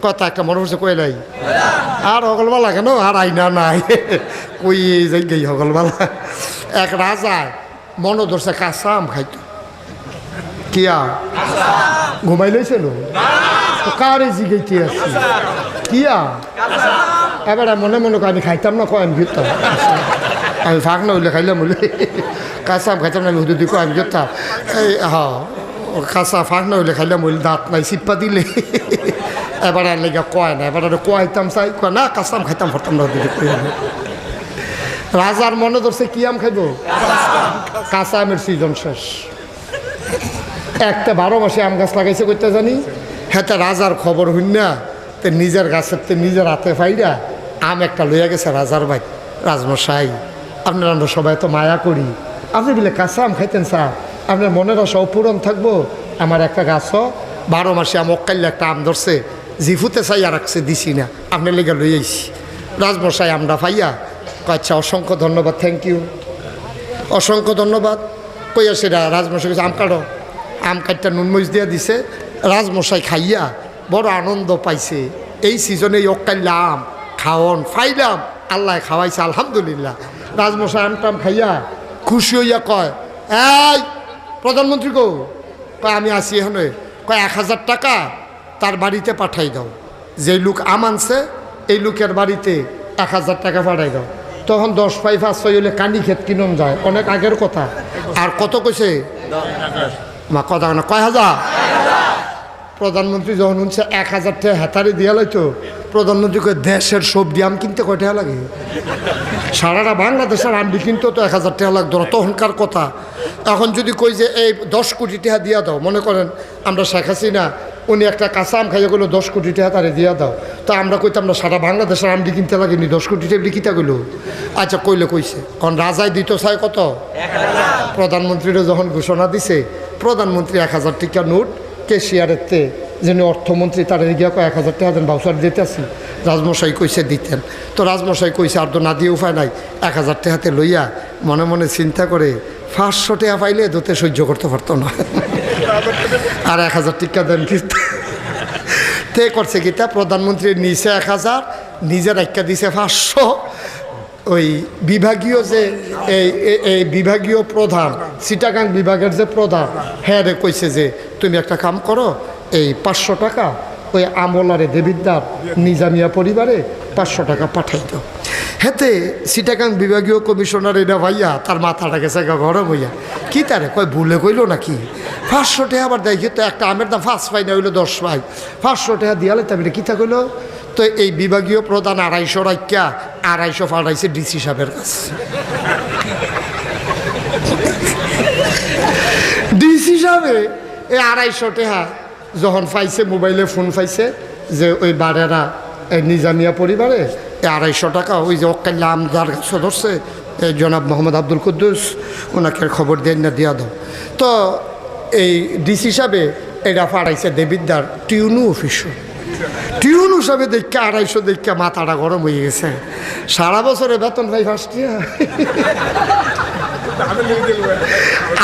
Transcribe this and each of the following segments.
কথা একটা মনে হচ্ছে কই নাই আর হগলবালা কেন আর আইনা নাই কই যাই গেই হগলবালা এক রাজা মনে ধরছে কাঁচা আম খাইতো কিয়া ঘুমাই লইছিল কারে জিগাইতে আসছি কিয়া এবার মনে মনে আমি খাইতাম না কয় আমি ঘুরতাম আমি ফাঁক না হইলে খাইলাম বলে কাঁচা আম খাইতাম না আমি হুদুদি কয় আমি ঘুরতাম এই হ্যাঁ কাঁচা ফাঁক না হইলে খাইলাম বলে দাঁত নাই চিপ্পা দিলে এবার আর লেগে কয় না এবার কয়তাম চাই কয় না কাঁচা আম খাইতাম ফরতাম না হুদুদি কই রাজার মনে ধরছে কি আম খাইব কাঁচা আমের সিজন শেষ একটা 12 মাসে আম গাছ লাগাইছে করতে জানি হ্যাঁ রাজার খবর হইন না তো নিজের গাছের তো নিজের হাতে ফাইরা আম একটা লইয়া গেছে রাজার ভাই রাজমশাই আপনারা আমরা সবাই তো মায়া করি আপনি বলে কাঁচা আম খাইতেন স্যার আপনার মনের আশা অপূরণ থাকবো আমার একটা গাছও 12 মাসে আম অকাইলে একটা আম ধরছে জিফুতে চাইয়া রাখছে দিছি না আপনার লেগে লই আইছি রাজমশাই আমরা পাইয়া আচ্ছা অসংখ্য ধন্যবাদ থ্যাংক ইউ অসংখ্য ধন্যবাদ কইয়া সেটা রাজমশাই আম কাটো আম কাটটা নুনমরিচ দিয়া দিছে রাজমশাই খাইয়া বড় আনন্দ পাইছে এই সিজনে অকাইলা আম খাওয়ন ফাইলাম আল্লাহ খাওয়াইছে আলহামদুলিল্লাহ রাজমশাই আমটাম খাইয়া খুশি হইয়া কয় এই প্রধানমন্ত্রী গো কয় আমি আসি এখানে কয় 1000 টাকা তার বাড়িতে পাঠাই দাও যেই লোক আম আনছে এই লোকের বাড়িতে 1000 টাকা পাঠাই দাও তখন 10 পাই 5 হইলে কানি ক্ষেত কিনন যায় অনেক আগের কথা আর কত কইছে মা কথা না কয় হাজার প্রধানমন্ত্রী যখন শুনছে 1000 টাকা হাতারে দিয়া লাইতো প্রধানমন্ত্রীকে দেশের সবজি আম কিনতে কয় টাকা লাগে সারাটা বাংলাদেশের আমটি কিনতেও তো 1000 টাকা লাগতো না তখনকার কথা এখন যদি কই যে এই 10 কোটি টাকা দিয়া দাও মনে করেন আমরা শেখ হাসিনা উনি একটা কাঁচা আম খাইয়া গেলো 10 কোটি টাকা তারে দিয়া দাও তো আমরা কইতাম না সারা বাংলাদেশের আমটি কিনতে লাগেনি 10 কোটি টাকা কিতা গেলো আচ্ছা কইলে কইছে কারণ রাজায় দিত চাই কত 1000 প্রধানমন্ত্রীরা যখন ঘোষণা দিছে প্রধানমন্ত্রী 1000 টাকা নোট কেশিয়ারের তে যিনি অর্থমন্ত্রী তারা গিয়া 1000 টাকা দেন ভাউচার দিতে আসি রাজমশাই কইছে দিতেন তো রাজমশাই কইছে আর তো না দিয়ে উপায় নাই 1000 টাকাতে লইয়া মনে মনে চিন্তা করে 500 টাকা পাইলে দোতে সহ্য করতে পারতো না আর 1000 টাকা দেন কি তে করছে কিতা প্রধানমন্ত্রী নিচে 1000 নিজের একটা দিছে 500 ওই বিভাগীয় যে এই বিভাগীয় প্রধান চিটাগাং বিভাগের যে প্রধান হ্যাঁ রে কইছে যে তুমি একটা কাম করো এই 500 টাকা ওই আমলারে দেবিদ্দার নিজামিয়া পরিবারে 500 টাকা পাঠাই দাও হেতে চিটাগাং বিভাগীয় কমিশনার এটা ভাইয়া তার মাথাটা গেছে গরম হইয়া কি তারে কয় ভুলে কইলো নাকি 500 টাকা আবার দেখি তো একটা আমের দাম 5 পাই না হইলো 10 পাই 500 টাকা দিয়ালে তবে কিতা কইলো তো এই বিভাগীয় প্রধান 250 রাখিয়া 250 পাঠাইছে ডিসি সাহেবের কাছে ডিসি সাহেবে এই 250 টাকা যখন পাইছে মোবাইলে ফোন পাইছে যে ওই বাড়েরা নিজামিয়া পরিবারে 250 টাকা ওই যে অকাল্লা আমদার কাছে ধরছে জনাব মোহাম্মদ আব্দুল কুদ্দুস ওনাকে খবর দেন না দিয়া দাও তো এই ডিসি সাহেবে এটা পাঠাইছে দেবিদ্দার টিউনু অফিসও টিউনু সাহেবে দেখা 250 দেখা মাথাটা গরম হয়ে গেছে সারা বছরে বেতন পাই 5 টাকা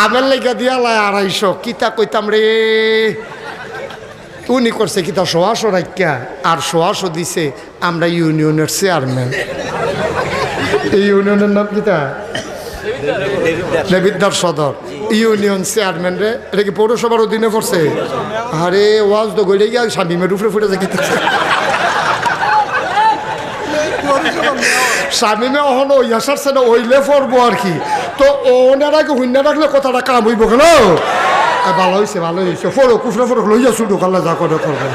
আমের লেগা দিয়া লাই 250 কিতা কইতাম রে উনি করছে কিতা 100 রাখিয়া আর 100 দিছে আমরা ইউনিয়নের চেয়ারম্যান এই ইউনিয়নের নাম কিতা দেবিদ্দার সদর ইউনিয়ন চেয়ারম্যান রে এটা কি পৌরসভার অধীনে পড়ছে আরে ওয়াজ তো গড়ে গিয়া স্বামীমের উপরে ফুটে যায় স্বামীমে অহনো ইয়াসারছে না ওইলে পড়বো আর কি তো ওনারাকে হুন্না রাখলে কথাটা কাম হইব কেন ভালো হয়েছে ভালো হয়েছে ফোরো কুফরা ফোরক লইয়া শুধু কাল্লা যা করে করবে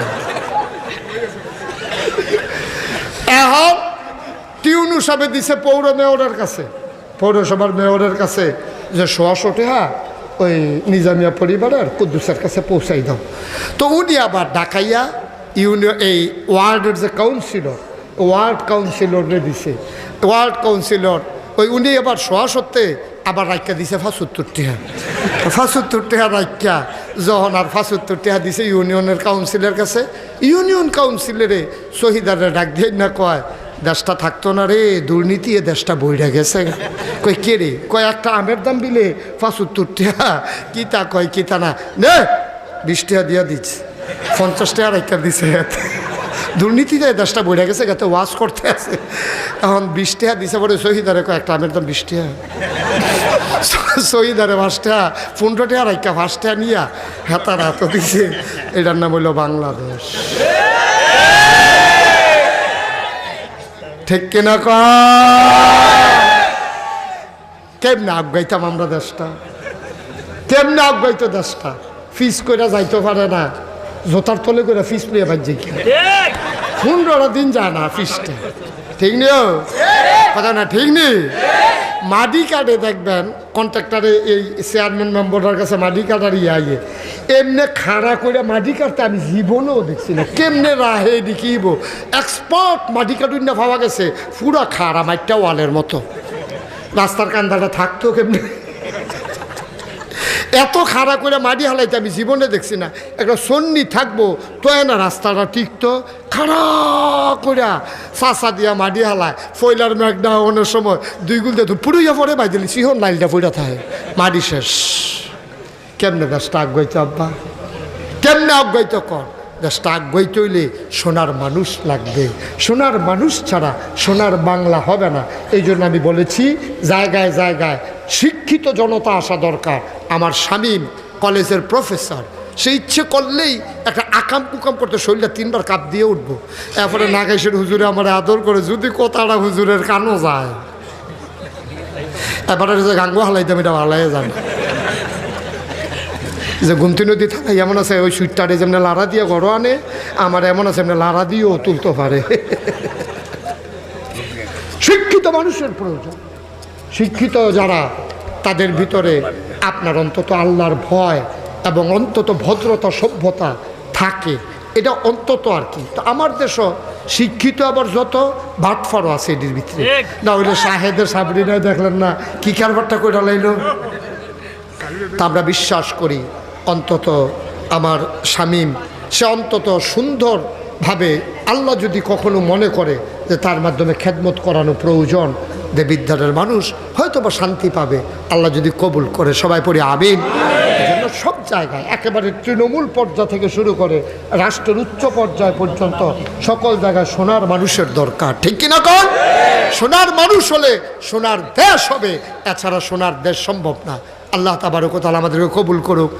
এখন টিউনু সাহেব দিছে পৌর মেয়রের কাছে পৌরসভার মেয়রের কাছে যে 100 টাকা ওই নিজামিয়া পরিবারের কুদ্দুসের কাছে পৌঁছাই দাও তো উনি আবার ডাকাইয়া ইউনিয়ন এই ওয়ার্ডের যে কাউন্সিলর ওয়ার্ড কাউন্সিলরে দিছে ওয়ার্ড কাউন্সিলর ওই উনি আবার 100 আবার রাখিয়া দিছে 75 টাকা 75 টাকা রাখিয়া যখন আর 75 টাকা দিছে ইউনিয়নের কাউন্সিলের কাছে ইউনিয়ন কাউন্সিলরে শহীদারে ডাক দিয়ে না কয় দেশটা থাকতো না রে দুর্নীতি এ দেশটা বইরা গেছে কই কে রে কয় একটা আমের দাম দিলে 75 টাকা কিতা কয় কিতা না নে 20 টাকা দিয়া দিচ্ছে 50 টাকা রাখিয়া দিছে দুর্নীতিতে দেশটা বইরা গেছে, গেতে ওয়াশ করতে আছে। এখন 20 টাকা দিছে পরে শহীদারে কয়েকটা আমের দাম 20 টাকা, শহীদারে 5 টাকা 15 টাকা রাইকা 5 টাকা নিয়া হেতার হাত দিছে। এটার নাম হইল বাংলাদেশ। ঠিক কিনা কেমনে আগাইতাম আমরা দেশটা, কেমনে আগাইতো দেশটা? ফিস করে যাইতে পারে না, জোতার তলে করে ফিস নিয়ে বাজছে কি 15 দিন যায় না ফিসটা। ঠিক নিও কথা না, ঠিক নেই? মাটি কাটে দেখবেন কন্ট্রাক্টারে, এই চেয়ারম্যান মেম্বারের কাছে মাটি কাটার ইয়ে এমনি খাড়া করে মাটি কাটতে আমি জীবনেও দেখছি না। কেমনে রাহে দেখিব, এক্সপার্ট মাটি কাটুন না পাওয়া গেছে, পুরা খাড়া মাটিটা ওয়ালের মতো। রাস্তার কান্দাটা থাকতো কেমনি, এত খাড়া করে মাটি হালাইতে আমি জীবনে দেখছি না। একটা সন্নি থাকবো তো না রাস্তাটা টিকতো, খাড়া করে চাষা দিয়া মাটি হালায়। ফয়লার মেঘনা অনেক সময় 2 গুল দিয়ে পুরুইয়া পরে বাই দিলি সিহন লাইলটা পড়া থাকে, মাটি শেষ। কেমনে দেশটা আগাইতো আব্বা, কেমনে আগাইতো কর? দেশটা আগাইতে হইলে সোনার মানুষ লাগবে, সোনার মানুষ ছাড়া সোনার বাংলা হবে না। এই জন্য আমি বলেছি জায়গায় জায়গায় শিক্ষিত জনতা আসা দরকার। আমার শামীম কলেজের প্রফেসর, সে ইচ্ছে করলেই একটা আকাম কুকাম করতে শরীরটা 3বার কাপ দিয়ে উঠবো। এরপরে নাগাইশের হুজুরে আমার আদর করে, যদি কথাটা হুজুরের কানও যায়, এবারে যে গাঙ্গো হালাইতাম এটা হালাই যান। যে গুমতি নদী থাকে এমন আছে, ওই সুইটটারে যেমন লাড়া দিয়ে গড়ো আনে, আমার এমন আছে এমনি লাড়া দিয়েও তুলতে পারে। শিক্ষিত মানুষের প্রয়োজন, শিক্ষিত যারা তাদের ভিতরে আপনার অন্তত আল্লাহর ভয় এবং অন্তত ভদ্রতা সভ্যতা থাকে, এটা অন্তত আর কি। তো আমার দেশও শিক্ষিত আবার যত বাটফারও আছে এটির ভিতরে, না হইলে শাহেদের সাবরিনায় দেখলেন না কি কারবারটা করে লাইল। তা আমরা বিশ্বাস করি অন্তত আমার শামীম সে অন্তত সুন্দরভাবে আল্লাহ যদি কখনো মনে করে যে তার মাধ্যমে খেদমত করানো প্রয়োজন, দেবিদ্যারের মানুষ হয়তো বা শান্তি পাবে, আল্লাহ যদি কবুল করে। সবাই পড়ি আমিন। এজন্য সব জায়গায় একেবারে তৃণমূল পর্যায় থেকে শুরু করে রাষ্ট্রের উচ্চ পর্যায় পর্যন্ত সকল জায়গায় সোনার মানুষের দরকার। ঠিক কিনা কন? সোনার মানুষ হলে সোনার দেশ হবে, এছাড়া সোনার দেশ সম্ভব না। আল্লাহ তাবারক ওয়া তাআলা আমাদেরকে কবুল করুক।